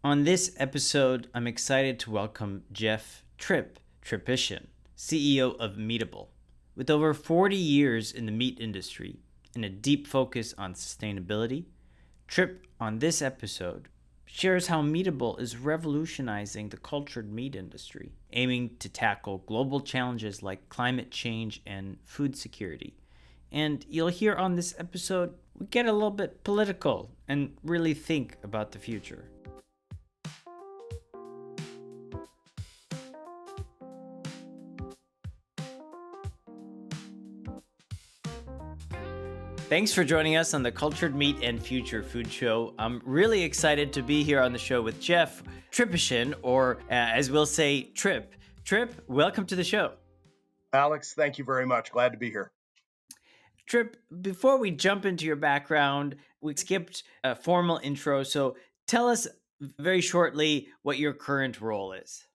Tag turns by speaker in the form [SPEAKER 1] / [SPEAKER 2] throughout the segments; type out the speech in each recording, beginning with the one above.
[SPEAKER 1] On this episode, I'm excited to welcome Jeff Tripician, CEO of Meatable. With over 40 years in the meat industry and a deep focus on sustainability, Tripp, on this episode, shares how Meatable is revolutionizing the cultured meat industry, aiming to tackle global challenges like climate change and food security. And you'll hear on this episode, we get a little bit political and really think about the future. Thanks for joining us on the Cultured Meat and Future Food Show. I'm really excited to be here on the show with Jeff Tripician, or as we'll say, Tripp. Tripp, welcome to the show.
[SPEAKER 2] Alex, thank you very much. Glad to be here.
[SPEAKER 1] Tripp, before we jump into your background, we skipped a formal intro, so tell us very shortly what your current role is.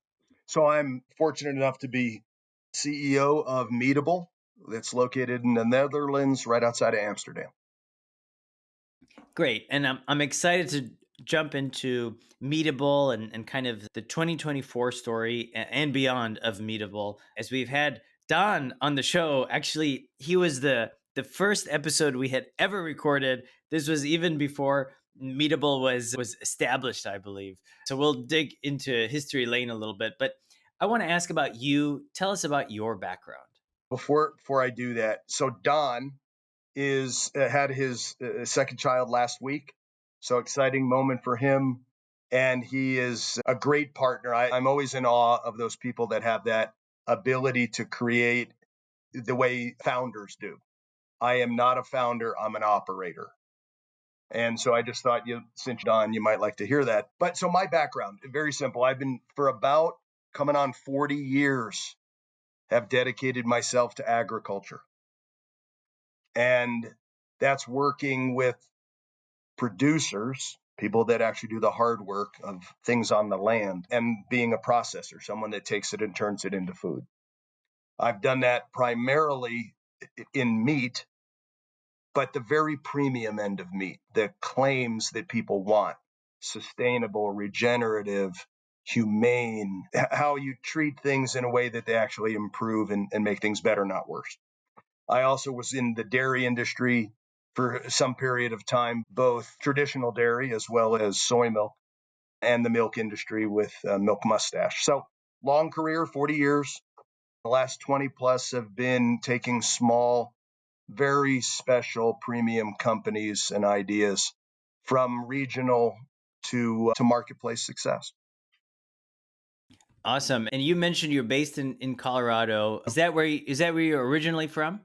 [SPEAKER 2] So I'm fortunate enough to be CEO of Meatable, that's located in the Netherlands, right outside of Amsterdam.
[SPEAKER 1] Great. And I'm excited to jump into Meatable and kind of the 2024 story and beyond of Meatable. As we've had Don on the show, actually, he was the first episode we had ever recorded. This was even before Meatable was established, I believe. So we'll dig into history lane a little bit. But I want to ask about you. Tell us about your background.
[SPEAKER 2] Before I do that, so Don is had his second child last week. So exciting moment for him. And he is a great partner. I'm always in awe of those people that have that ability to create the way founders do. I am not a founder, I'm an operator. And so I just thought, since Don, you might like to hear that. But so my background, very simple. I've been for about coming on 40 years, have dedicated myself to agriculture. And that's working with producers, people that actually do the hard work of things on the land, and being a processor, someone that takes it and turns it into food. I've done that primarily in meat, but the very premium end of meat, the claims that people want, sustainable, regenerative, humane, how you treat things in a way that they actually improve and make things better, not worse. I also was in the dairy industry for some period of time, both traditional dairy as well as soy milk, and the milk industry with Milk Mustache. So long career, 40 years. The last 20 plus have been taking small, very special premium companies and ideas from regional to marketplace success.
[SPEAKER 1] Awesome. And you mentioned you're based in Colorado. Is that where you're originally from?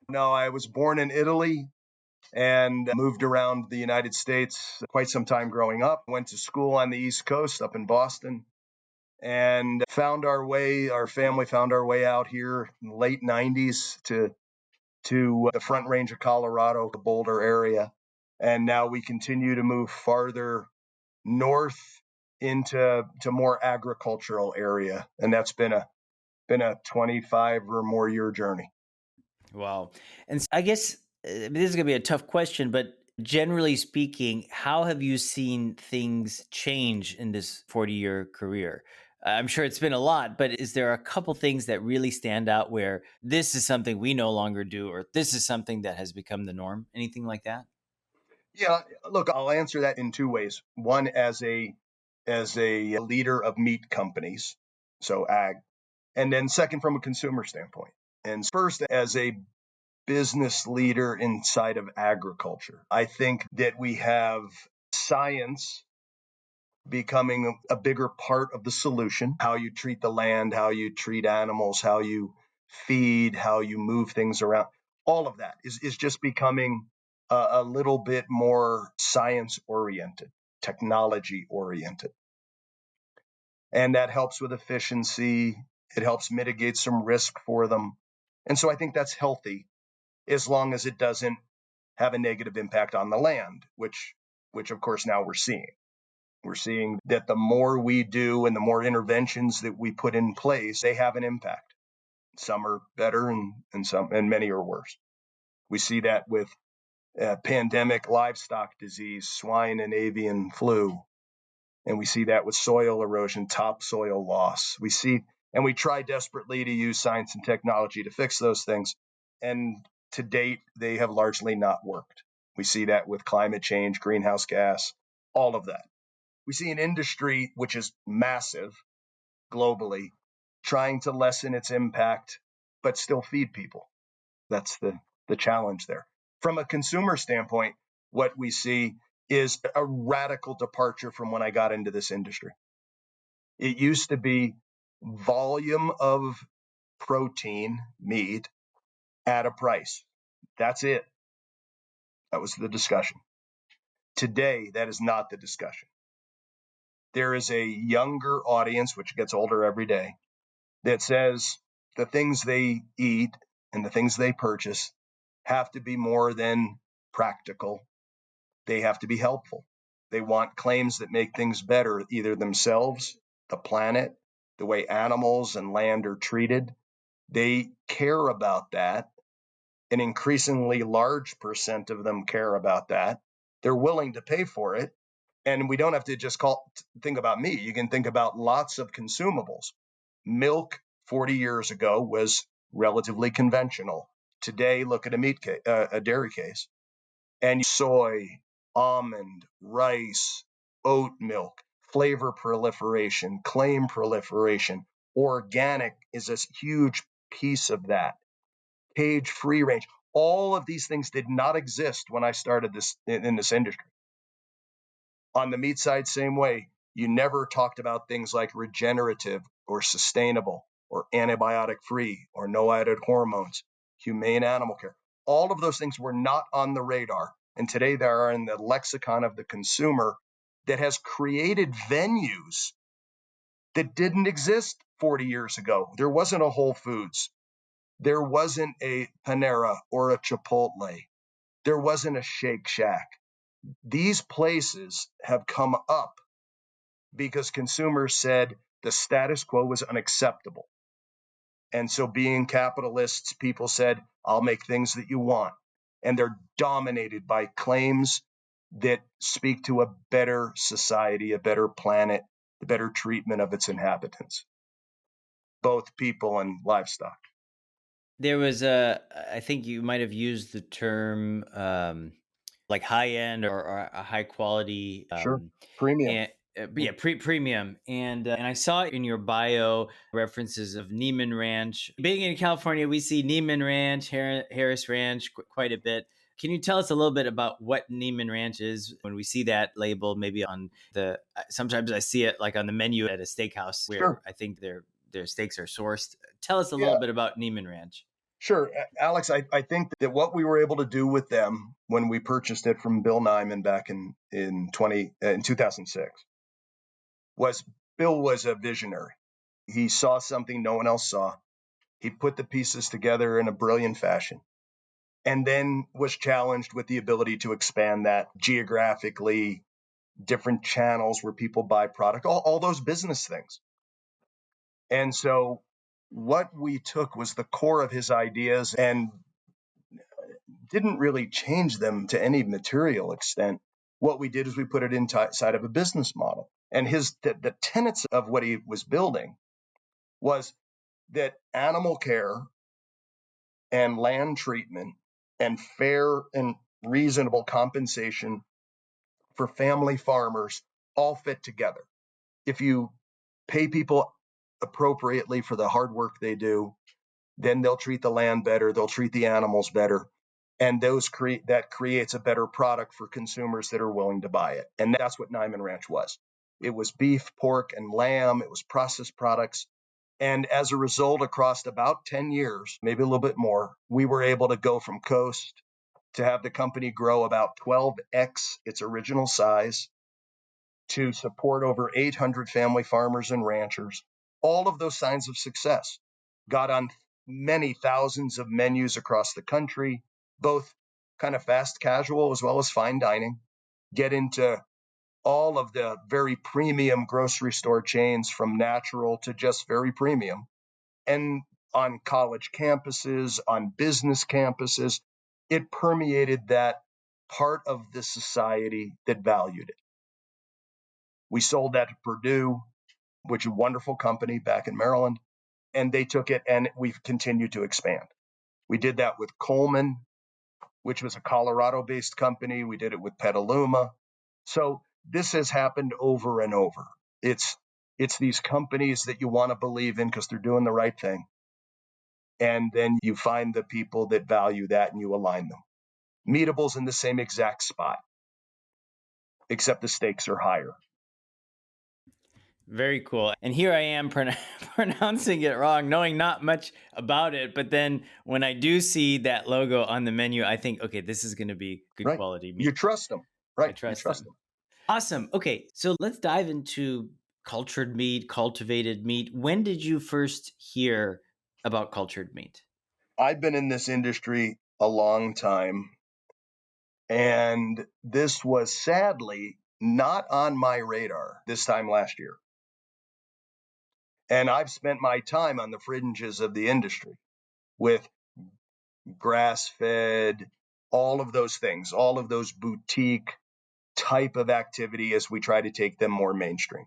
[SPEAKER 2] No, I was born in Italy and moved around the United States quite some time growing up. Went to school on the East Coast up in Boston and our family found our way out here in the late 90s to the Front Range of Colorado, the Boulder area. And now we continue to move farther north into more agricultural area. And that's been a 25 or more year journey.
[SPEAKER 1] Wow. And I guess this is going to be a tough question, but generally speaking, how have you seen things change in this 40-year career? I'm sure it's been a lot, but is there a couple things that really stand out where this is something we no longer do, or this is something that has become the norm? Anything like that?
[SPEAKER 2] Yeah, look, I'll answer that in two ways. One, as a leader of meat companies, so ag, and then second, from a consumer standpoint. And first, as a business leader inside of agriculture, I think that we have science becoming a bigger part of the solution. How you treat the land, how you treat animals, how you feed, how you move things around. All of that is just becoming a little bit more science oriented, technology oriented. And that helps with efficiency. It helps mitigate some risk for them. And so I think that's healthy as long as it doesn't have a negative impact on the land, which of course now we're seeing. We're seeing that the more we do and the more interventions that we put in place, they have an impact. Some are better and many are worse. We see that with pandemic livestock disease, swine and avian flu. And we see that with soil erosion, topsoil loss. And we try desperately to use science and technology to fix those things. And to date, they have largely not worked. We see that with climate change, greenhouse gas, all of that. We see an industry which is massive globally, trying to lessen its impact, but still feed people. That's the challenge there. From a consumer standpoint, what we see is a radical departure from when I got into this industry. It used to be volume of protein, meat, at a price. That's it. That was the discussion. Today, that is not the discussion. There is a younger audience, which gets older every day, that says the things they eat and the things they purchase have to be more than practical. They have to be helpful. They want claims that make things better, either themselves, the planet, the way animals and land are treated. They care about that. An increasingly large percent of them care about that. They're willing to pay for it. And we don't have to just think about meat. You can think about lots of consumables. Milk 40 years ago was relatively conventional. Today, look at a dairy case, and soy, almond, rice, oat milk, flavor proliferation, claim proliferation. Organic is a huge piece of that. Cage free range. All of these things did not exist when I started in this industry. On the meat side, same way. You never talked about things like regenerative or sustainable or antibiotic free or no added hormones, humane animal care. All of those things were not on the radar. And today they are in the lexicon of the consumer that has created venues that didn't exist 40 years ago. There wasn't a Whole Foods. There wasn't a Panera or a Chipotle. There wasn't a Shake Shack. These places have come up because consumers said the status quo was unacceptable. And so, being capitalists, people said, I'll make things that you want. And they're dominated by claims that speak to a better society, a better planet, the better treatment of its inhabitants, both people and livestock.
[SPEAKER 1] There was I think you might have used the term like high end or a high quality,
[SPEAKER 2] Sure. Premium.
[SPEAKER 1] and yeah, premium. And I saw in your bio references of Neiman Ranch. Being in California, we see Neiman Ranch, Harris Ranch quite a bit. Can you tell us a little bit about what Neiman Ranch is when we see that label? Maybe on the sometimes I see it like on the menu at a steakhouse where
[SPEAKER 2] Sure.
[SPEAKER 1] I think their steaks are sourced. Tell us a
[SPEAKER 2] Yeah.
[SPEAKER 1] little bit about Neiman Ranch.
[SPEAKER 2] Sure. Alex, I think that what we were able to do with them when we purchased it from Bill Neiman back in 2006 was Bill was a visionary. He saw something no one else saw. He put the pieces together in a brilliant fashion and then was challenged with the ability to expand that geographically, different channels where people buy product, all those business things. And so what we took was the core of his ideas and didn't really change them to any material extent. What we did is we put it inside of a business model. And the tenets of what he was building was that animal care and land treatment and fair and reasonable compensation for family farmers all fit together. If you pay people appropriately for the hard work they do, then they'll treat the land better, they'll treat the animals better, and that creates a better product for consumers that are willing to buy it. And that's what Neiman Ranch was. It was beef, pork, and lamb. It was processed products. And as a result, across about 10 years, maybe a little bit more, we were able to go from coast to have the company grow about 12x its original size, to support over 800 family farmers and ranchers. All of those signs of success got on many thousands of menus across the country, both kind of fast casual as well as fine dining, get into all of the very premium grocery store chains from natural to just very premium, and on college campuses, on business campuses. It permeated that part of the society that valued it. We sold that to Purdue, which is a wonderful company back in Maryland. And they took it and we've continued to expand. We did that with Coleman, which was a Colorado-based company. We did it with Petaluma. So this has happened over and over. It's these companies that you want to believe in because they're doing the right thing. And then you find the people that value that and you align them. Meatable's in the same exact spot, except the stakes are higher.
[SPEAKER 1] Very cool. And here I am pronouncing it wrong, knowing not much about it. But then when I do see that logo on the menu, I think, okay, this is going to be good
[SPEAKER 2] Right.
[SPEAKER 1] quality meat.
[SPEAKER 2] You trust them.
[SPEAKER 1] I
[SPEAKER 2] Right.
[SPEAKER 1] trust
[SPEAKER 2] You trust
[SPEAKER 1] them. Awesome. Okay, so let's dive into cultured meat, cultivated meat. When did you first hear about cultured meat?
[SPEAKER 2] I've been in this industry a long time, and this was sadly not on my radar this time last year. And I've spent my time on the fringes of the industry with grass fed, all of those things, all of those boutique type of activity as we try to take them more mainstream.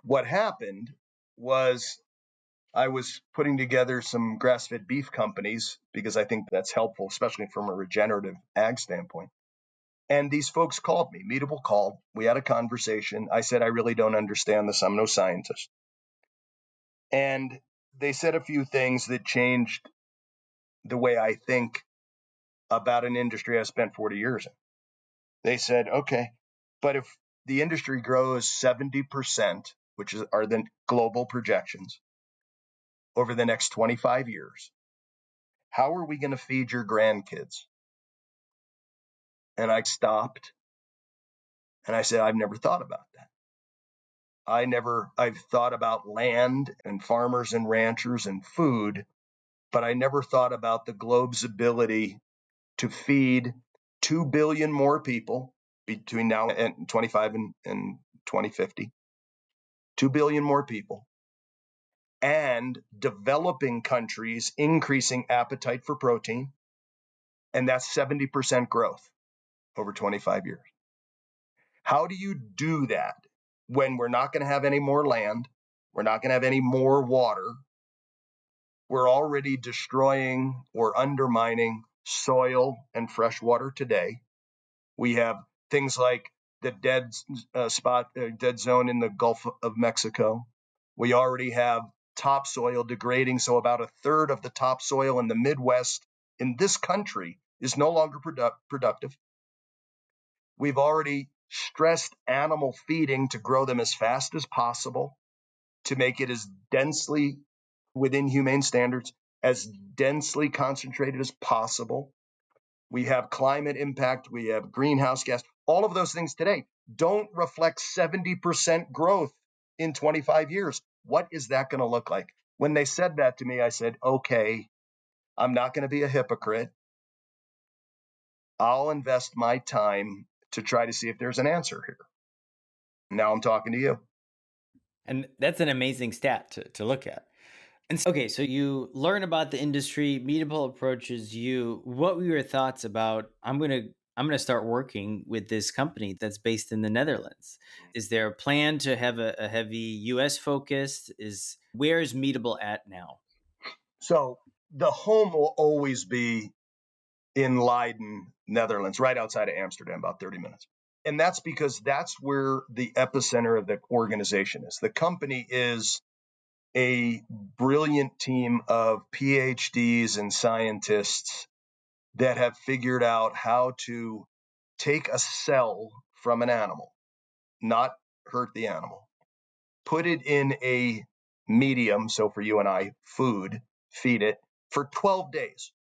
[SPEAKER 2] What happened was I was putting together some grass fed beef companies because I think that's helpful, especially from a regenerative ag standpoint. And these folks called me. Meatable called. We had a conversation. I said, I really don't understand this. I'm no scientist. And they said a few things that changed the way I think about an industry I spent 40 years in. They said, okay, but if the industry grows 70%, which are the global projections, over the next 25 years, how are we going to feed your grandkids? And I stopped and I said, I've never thought about that. I've thought about land and farmers and ranchers and food, but I never thought about the globe's ability to feed 2 billion more people between now and 25 and 2050, 2 billion more people, and developing countries increasing appetite for protein. And that's 70% growth over 25 years. How do you do that when we're not going to have any more land? We're not going to have any more water. We're already destroying or undermining soil and fresh water today. We have things like the dead zone in the Gulf of Mexico. We already have topsoil degrading. So about a third of the topsoil in the Midwest in this country is no longer productive. We've already stressed animal feeding to grow them as fast as possible, to make it as densely within humane standards, as densely concentrated as possible. We have climate impact. We have greenhouse gas. All of those things today don't reflect 70% growth in 25 years. What is that going to look like? When they said that to me, I said, okay, I'm not going to be a hypocrite. I'll invest my time to try to see if there's an answer here. Now I'm talking to you.
[SPEAKER 1] And that's an amazing stat to look at. And okay, so you learn about the industry, Meatable approaches you. What were your thoughts about I'm gonna start working with this company that's based in the Netherlands? Is there a plan to have a heavy US focus? Where is Meatable at now?
[SPEAKER 2] So the home will always be in Leiden, Netherlands, right outside of Amsterdam, about 30 minutes. And that's because that's where the epicenter of the organization is. The company is a brilliant team of PhDs and scientists that have figured out how to take a cell from an animal, not hurt the animal, put it in a medium, so for you and I, food, feed it for 12 days.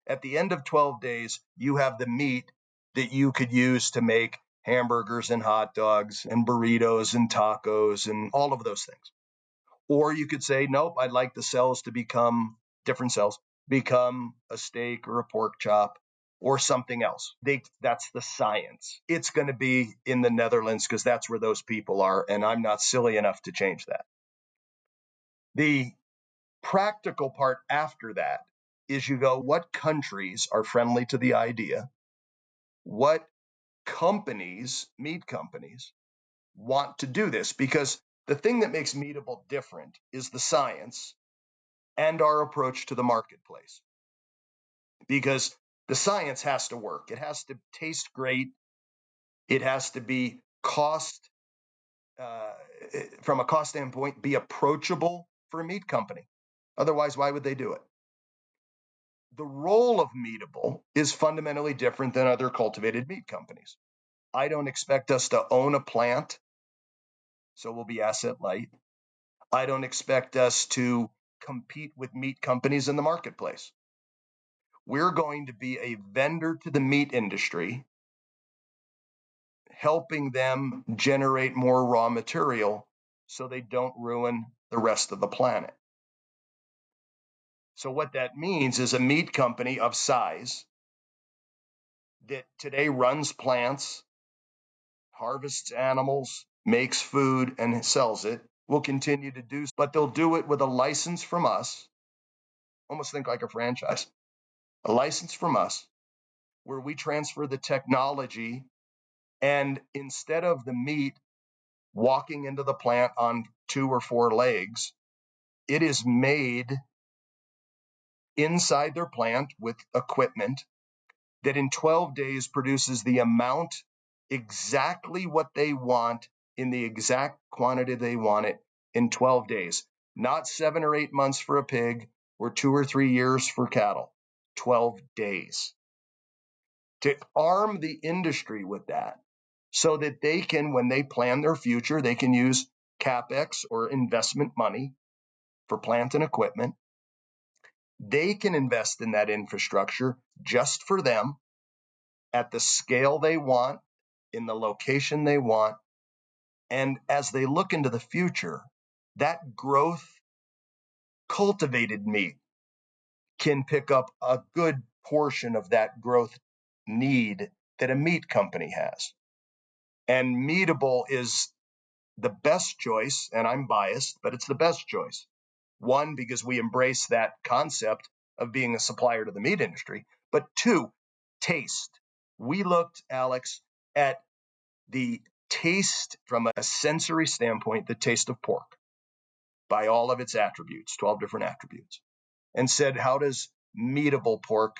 [SPEAKER 2] At the end of 12 days, you have the meat that you could use to make hamburgers and hot dogs and burritos and tacos and all of those things. Or you could say, nope, I'd like the cells to become different cells, become a steak or a pork chop or something else. That's the science. It's going to be in the Netherlands because that's where those people are. And I'm not silly enough to change that. The practical part after that is you go, what countries are friendly to the idea? What companies, meat companies, want to do this because the thing that makes Meatable different is the science and our approach to the marketplace. Because the science has to work. It has to taste great. It has to be uh, from a cost standpoint, be approachable for a meat company. Otherwise, why would they do it? The role of Meatable is fundamentally different than other cultivated meat companies. I don't expect us to own a plant, so we'll be asset light. I don't expect us to compete with meat companies in the marketplace. We're going to be a vendor to the meat industry, helping them generate more raw material so they don't ruin the rest of the planet. So, what that means is a meat company of size that today runs plants, harvests animals, makes food, and sells it will continue to do, but they'll do it with a license from us. Almost think like a franchise, a license from us where we transfer the technology. And instead of the meat walking into the plant on 2 or 4 legs, it is made inside their plant with equipment that in 12 days produces the amount exactly what they want in the exact quantity they want it in 12 days. Not 7 or 8 months for a pig or 2 or 3 years for cattle. 12 days. To arm the industry with that so that they can, when they plan their future, they can use CapEx or investment money for plant and equipment. They can invest in that infrastructure just for them at the scale they want, in the location they want. And as they look into the future, that growth cultivated meat can pick up a good portion of that growth need that a meat company has. And Meatable is the best choice, and I'm biased, but it's the best choice. One, because we embrace that concept of being a supplier to the meat industry, but two, taste. We looked, Alex, at the taste from a sensory standpoint, the taste of pork by all of its attributes, 12 different attributes, and said, how does Meatable pork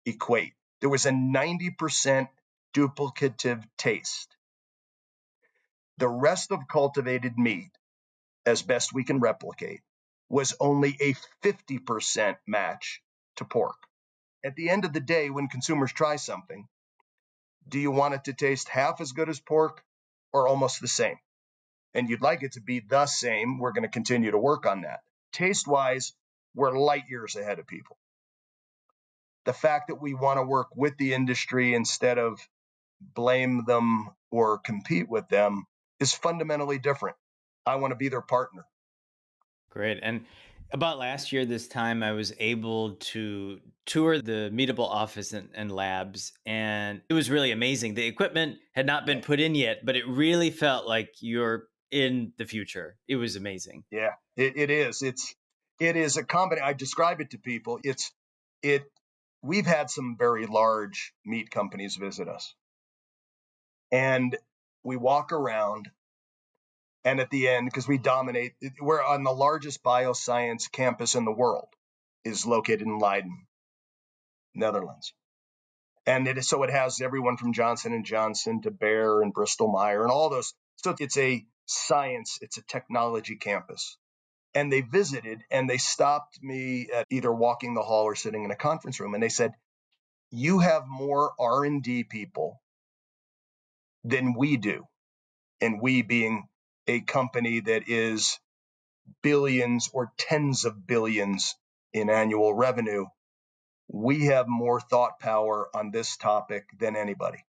[SPEAKER 2] equate? There was a 90% duplicative taste. The rest of cultivated meat, as best we can replicate, was only a 50% match to pork. At the end of the day, when consumers try something, do you want it to taste half as good as pork or almost the same? And you'd like it to be the same. We're going to continue to work on that. Taste wise, we're light years ahead of people. The fact that we want to work with the industry instead of blame them or compete with them is fundamentally different. I want to be their partner.
[SPEAKER 1] Great. And about last year, this time, I was able to tour the Meatable office and labs, and it was really amazing. The equipment had not been put in yet, but it really felt like you're in the future. It was amazing.
[SPEAKER 2] Yeah, it is. It is a combination. I describe it to people. It. We've had some very large meat companies visit us, and we walk around, and at the end, because we dominate, we're on the largest bioscience campus in the world, is located in Leiden, Netherlands, and it has everyone from Johnson and Johnson to Bayer and Bristol Myers and all those. So it's a science, it's a technology campus. And they visited and they stopped me at either walking the hall or sitting in a conference room. And they said, you have more R&D people than we do. And we being a company that is billions or tens of billions in annual revenue, we have more thought power on this topic than anybody.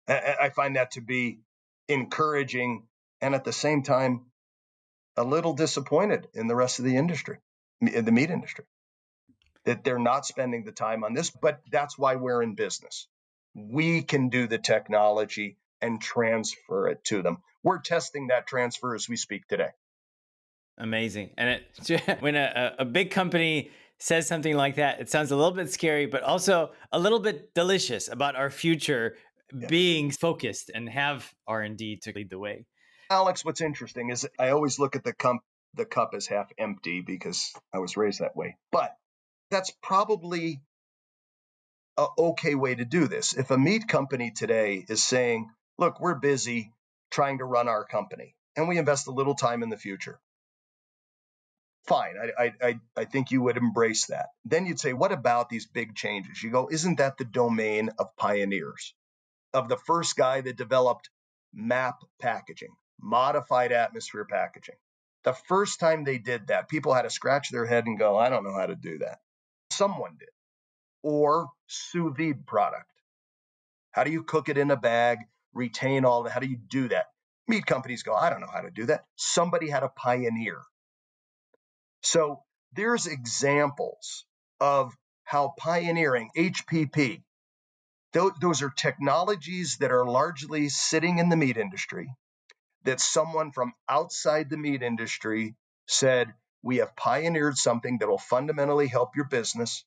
[SPEAKER 2] I find that to be encouraging and at the same time a little disappointed in the rest of the industry, in the meat industry, that they're not spending the time on this, but that's why we're in business. We can do the technology and transfer it to them. We're testing that transfer as we speak today.
[SPEAKER 1] Amazing. And when a big company says something like that, it sounds a little bit scary, but also a little bit delicious about our future
[SPEAKER 2] Yeah.
[SPEAKER 1] being focused and have R&D to lead the way.
[SPEAKER 2] Alex, what's interesting is I always look at the cup as half empty because I was raised that way. But that's probably an okay way to do this. If a meat company today is saying, look, we're busy trying to run our company and we invest a little time in the future, fine. I think you would embrace that. Then you'd say, what about these big changes? You go, isn't that the domain of pioneers, of the first guy that developed MAP packaging, modified atmosphere packaging? The first time they did that, people had to scratch their head and go, I don't know how to do that. Someone did. Or sous vide product. How do you cook it in a bag, retain all that? How do you do that? Meat companies go, I don't know how to do that. Somebody had a pioneer. So there's examples of how pioneering HPP, those are technologies that are largely sitting in the meat industry, that someone from outside the meat industry said, we have pioneered something that will fundamentally help your business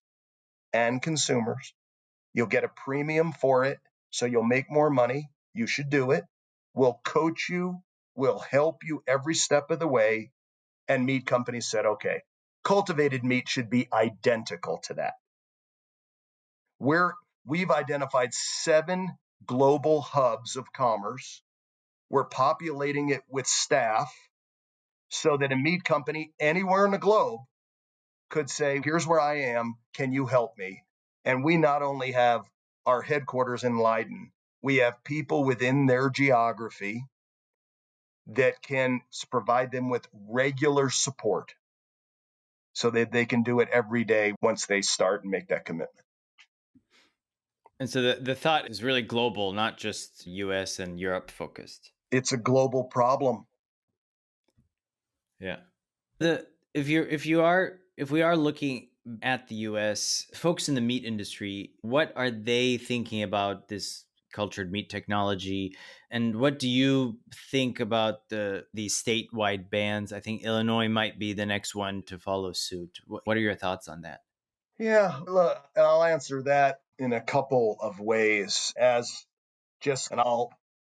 [SPEAKER 2] and consumers. You'll get a premium for it, so you'll make more money. You should do it. We'll coach you. We'll help you every step of the way. And meat companies said, okay, cultivated meat should be identical to that. We've identified 7 global hubs of commerce. We're populating it with staff so that a meat company anywhere in the globe could say, here's where I am. Can you help me? And we not only have our headquarters in Leiden, we have people within their geography that can provide them with regular support so that they can do it every day once they start and make that commitment.
[SPEAKER 1] And so the thought is really global, not just US and Europe focused.
[SPEAKER 2] It's a global problem.
[SPEAKER 1] Yeah. If we are looking at the US, folks in the meat industry, what are they thinking about this cultured meat technology? And what do you think about these statewide bans? I think Illinois might be the next one to follow suit. What are your thoughts on that?
[SPEAKER 2] Yeah, look, I'll answer that in a couple of ways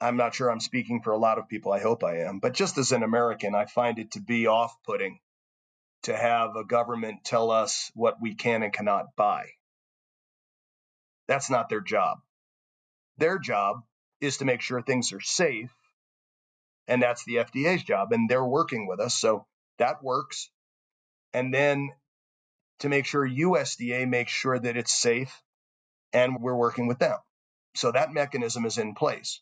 [SPEAKER 2] I'm not sure I'm speaking for a lot of people. I hope I am. But just as an American, I find it to be off-putting to have a government tell us what we can and cannot buy. That's not their job. Their job is to make sure things are safe, and that's the FDA's job, and they're working with us, so that works. And then to make sure USDA makes sure that it's safe, and we're working with them. So that mechanism is in place.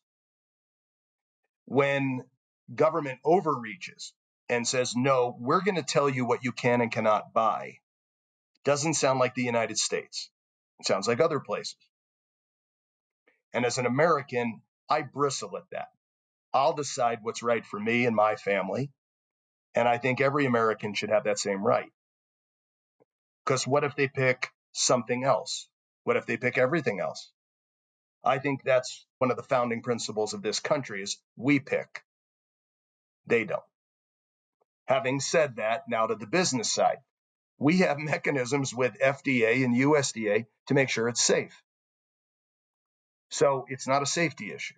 [SPEAKER 2] When government overreaches and says, no, we're going to tell you what you can and cannot buy, doesn't sound like the United States. It sounds like other places. And as an American, I bristle at that. I'll decide what's right for me and my family. And I think every American should have that same right. Because what if they pick something else? What if they pick everything else? I think that's one of the founding principles of this country is we pick. They don't. Having said that, now to the business side. We have mechanisms with FDA and USDA to make sure it's safe. So it's not a safety issue.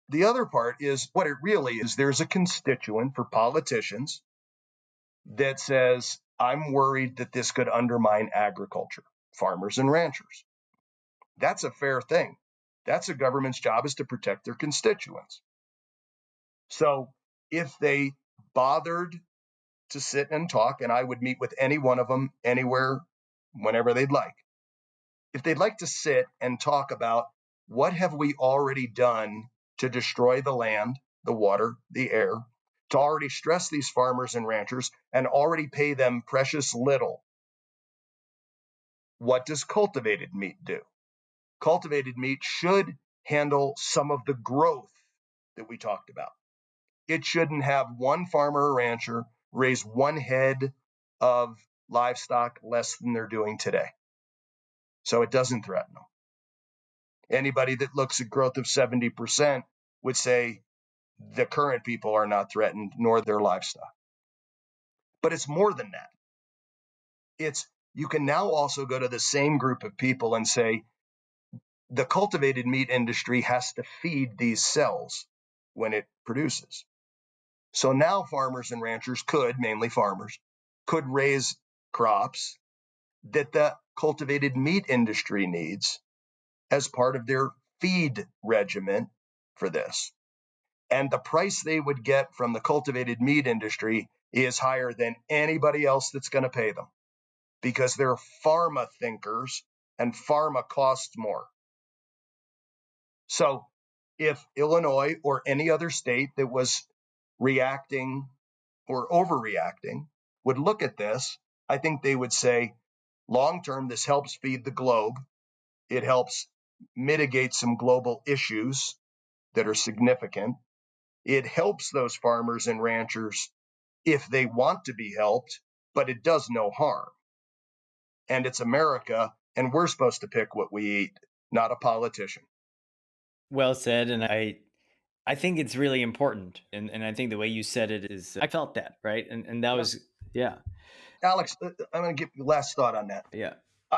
[SPEAKER 2] The other part is what it really is. There's a constituent for politicians that says, I'm worried that this could undermine agriculture, farmers and ranchers. That's a fair thing. That's a government's job, is to protect their constituents. So if they bothered to sit and talk, and I would meet with any one of them anywhere, whenever they'd like. If they'd like to sit and talk about what have we already done to destroy the land, the water, the air, to already stress these farmers and ranchers and already pay them precious little. What does cultivated meat do? Cultivated meat should handle some of the growth that we talked about. It shouldn't have one farmer or rancher raise one head of livestock less than they're doing today. So it doesn't threaten them. Anybody that looks at growth of 70% would say the current people are not threatened, nor their livestock. But it's more than that. You can now also go to the same group of people and say, the cultivated meat industry has to feed these cells when it produces. So now farmers and ranchers mainly farmers, could raise crops that the cultivated meat industry needs as part of their feed regimen for this. And the price they would get from the cultivated meat industry is higher than anybody else that's going to pay them because they're pharma thinkers and pharma costs more. So if Illinois or any other state that was reacting or overreacting would look at this, I think they would say, long term, this helps feed the globe. It helps mitigate some global issues that are significant. It helps those farmers and ranchers if they want to be helped, but it does no harm. And it's America, and we're supposed to pick what we eat, not a politician.
[SPEAKER 1] Well said. And I think it's really important. And I think the way you said it is, I felt that, right? And that was, yeah.
[SPEAKER 2] Alex, I'm going to give you last thought on that.
[SPEAKER 1] Yeah.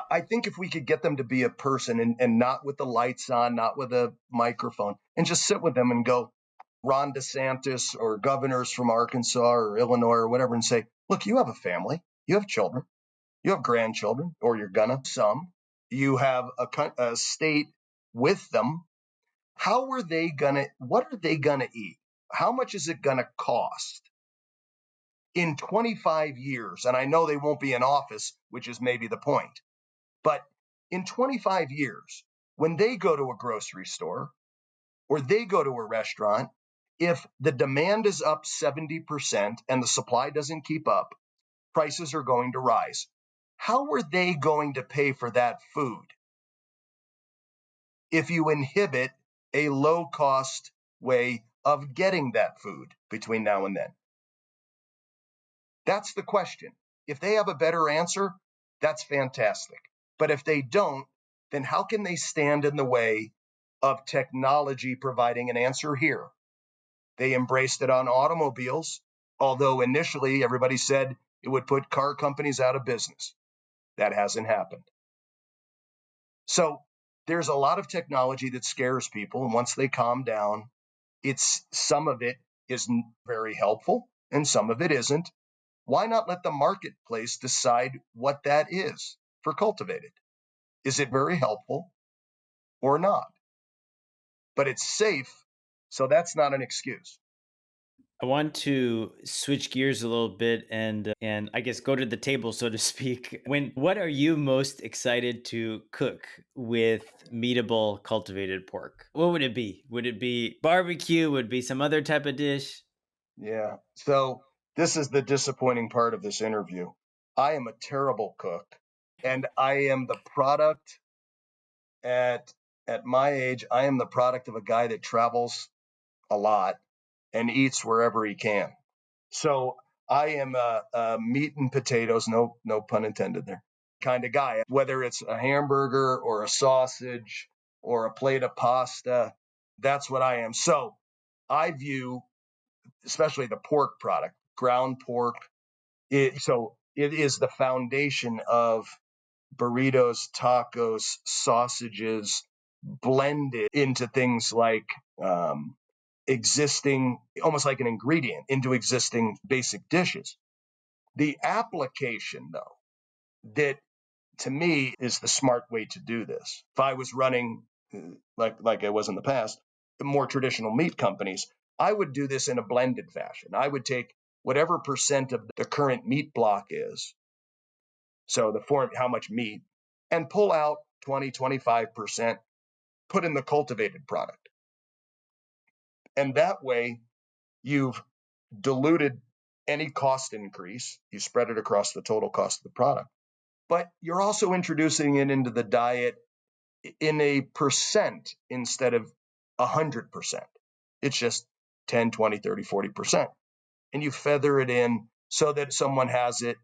[SPEAKER 2] I think if we could get them to be a person and not with the lights on, not with a microphone, and just sit with them and go, Ron DeSantis or governors from Arkansas or Illinois or whatever, and say, look, you have a family, you have children, you have grandchildren, or you're gonna, some, you have a state with them. How are they gonna, what are they gonna eat? How much is it gonna cost? In 25 years, and I know they won't be in office, which is maybe the point, but in 25 years, when they go to a grocery store or they go to a restaurant, if the demand is up 70% and the supply doesn't keep up, prices are going to rise. How are they going to pay for that food if you inhibit a low cost way of getting that food between now and then? That's the question. If they have a better answer, that's fantastic. But if they don't, then how can they stand in the way of technology providing an answer here? They embraced it on automobiles, although initially everybody said it would put car companies out of business. That hasn't happened. So there's a lot of technology that scares people, and once they calm down, some of it is very helpful and some of it isn't. Why not let the marketplace decide what that is for cultivated? Is it very helpful or not? But it's safe, so that's not an excuse.
[SPEAKER 1] I want to switch gears a little bit and I guess go to the table, so to speak. What are you most excited to cook with Meatable cultivated pork? What would it be? Would it be barbecue? Would it be some other type of dish?
[SPEAKER 2] Yeah. So this is the disappointing part of this interview. I am a terrible cook, and I am the product at my age. I am the product of a guy that travels a lot and eats wherever he can. So I am a meat and potatoes, no pun intended there, kind of guy. Whether it's a hamburger or a sausage or a plate of pasta, that's what I am. So I view, especially the pork product, ground pork. So it is the foundation of burritos, tacos, sausages, blended into things like existing, almost like an ingredient into existing basic dishes. The application, though, that to me is the smart way to do this. If I was running, like I was in the past, more traditional meat companies, I would do this in a blended fashion. I would take whatever percent of the current meat block is, so the form, how much meat, and pull out 20, 25%, put in the cultivated product. And that way, you've diluted any cost increase. You spread it across the total cost of the product. But you're also introducing it into the diet in a percent instead of 100%. It's just 10, 20, 30, 40%. And you feather it in so that someone has it,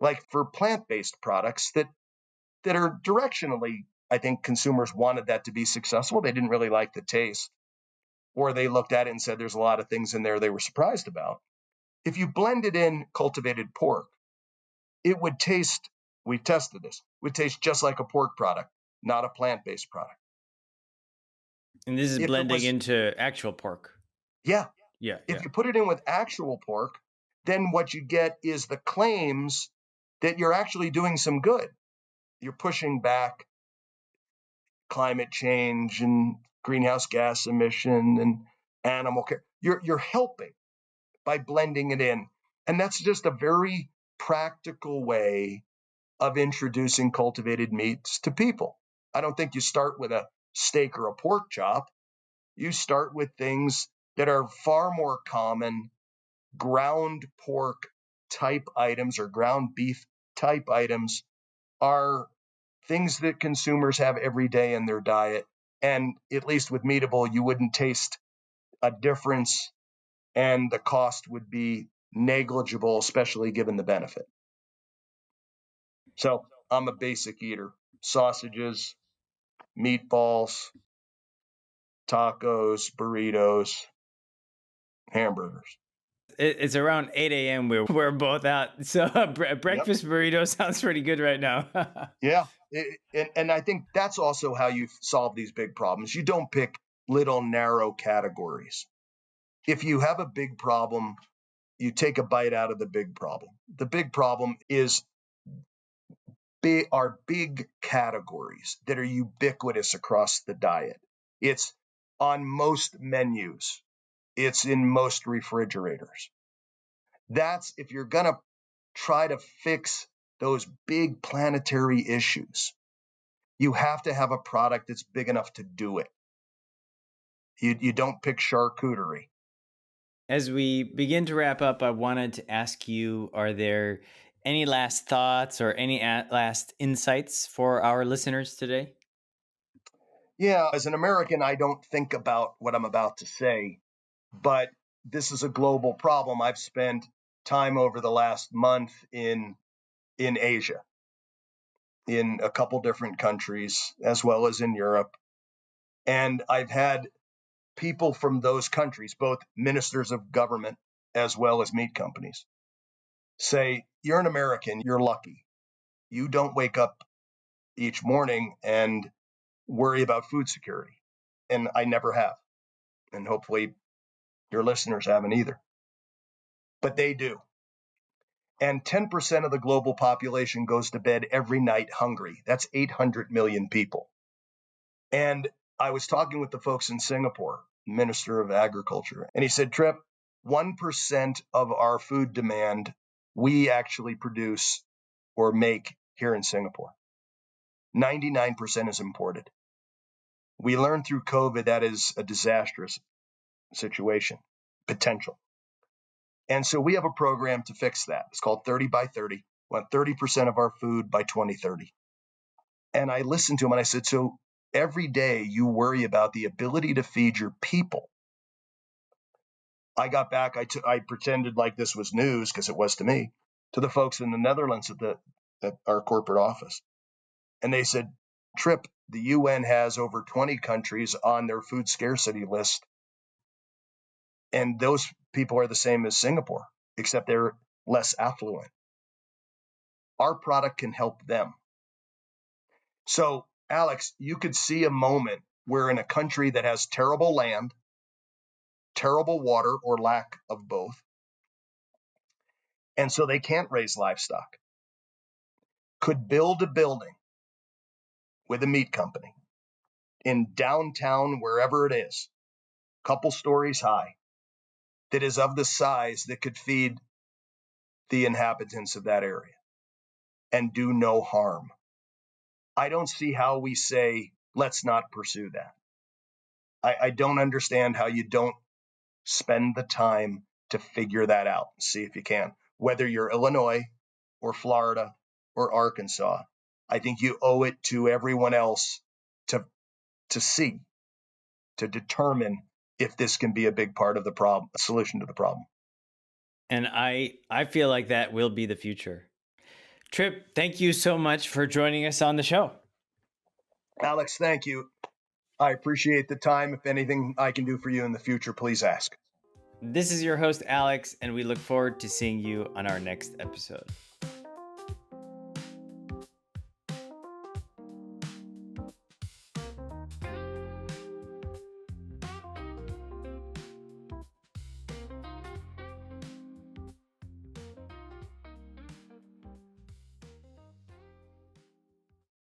[SPEAKER 2] like for plant-based products that are directionally, I think consumers wanted that to be successful. They didn't really like the taste, or they looked at it and said there's a lot of things in there they were surprised about. If you blended in cultivated pork, it would taste, we tested this, would taste just like a pork product, not a plant-based product.
[SPEAKER 1] And this is
[SPEAKER 2] If it
[SPEAKER 1] blending
[SPEAKER 2] was,
[SPEAKER 1] into actual pork.
[SPEAKER 2] yeah,
[SPEAKER 1] Yeah,
[SPEAKER 2] If
[SPEAKER 1] yeah.
[SPEAKER 2] you put it in with actual pork, then what you get is the claims that you're actually doing some good. You're pushing back climate change and greenhouse gas emission and animal care. You're helping by blending it in. And that's just a very practical way of introducing cultivated meats to people. I don't think you start with a steak or a pork chop. You start with things that are far more common, ground pork type items or ground beef type items are things that consumers have every day in their diet. And at least with Meatable, you wouldn't taste a difference and the cost would be negligible, especially given the benefit. So I'm a basic eater. Sausages, meatballs, tacos, burritos, hamburgers.
[SPEAKER 1] It's around 8 a.m. We're both out. So
[SPEAKER 2] Yep.
[SPEAKER 1] breakfast burrito sounds pretty good right now.
[SPEAKER 2] Yeah. And I think that's also how you solve these big problems. You don't pick little narrow categories. If you have a big problem, you take a bite out of the big problem. The big problem is are big categories that are ubiquitous across the diet. It's on most menus. It's in most refrigerators. That's if you're going to try to fix those big planetary issues, you have to have a product that's big enough to do it. You don't pick charcuterie.
[SPEAKER 1] As we begin to wrap up, I wanted to ask you, are there any last thoughts or any last insights for our listeners today?
[SPEAKER 2] Yeah, as an American, I don't think about what I'm about to say, but this is a global problem. I've spent time over the last month in Asia, in a couple different countries, as well as in Europe. And I've had people from those countries, both ministers of government as well as meat companies, say, you're an American, you're lucky. You don't wake up each morning and worry about food security. And I never have. And hopefully your listeners haven't either. But they do. And 10% of the global population goes to bed every night hungry. That's 800 million people. And I was talking with the folks in Singapore, Minister of Agriculture, and he said, Tripp, 1% of our food demand we actually produce or make here in Singapore. 99% is imported. We learned through COVID that is a disastrous situation, potential. And so we have a program to fix that. It's called 30 by 30. We want 30% of our food by 2030. And I listened to him and I said, so every day you worry about the ability to feed your people. I got back, I pretended like this was news because it was to me, to the folks in the Netherlands at our corporate office. And they said, Tripp, the UN has over 20 countries on their food scarcity list. And those people are the same as Singapore, except they're less affluent. Our product can help them. So, Alex, you could see a moment where in a country that has terrible land, terrible water or lack of both, and so they can't raise livestock, could build a building with a meat company in downtown, wherever it is, couple stories high, that is of the size that could feed the inhabitants of that area and do no harm. I don't see how we say, let's not pursue that. I don't understand how you don't spend the time to figure that out and see if you can. Whether you're Illinois or Florida or Arkansas, I think you owe it to everyone else to see, to determine if this can be a big part of the problem, a solution to the problem.
[SPEAKER 1] And I feel like that will be the future. Tripp, thank you so much for joining us on the show.
[SPEAKER 2] Alex, thank you. I appreciate the time. If anything I can do for you in the future, please ask.
[SPEAKER 1] This is your host, Alex, and we look forward to seeing you on our next episode.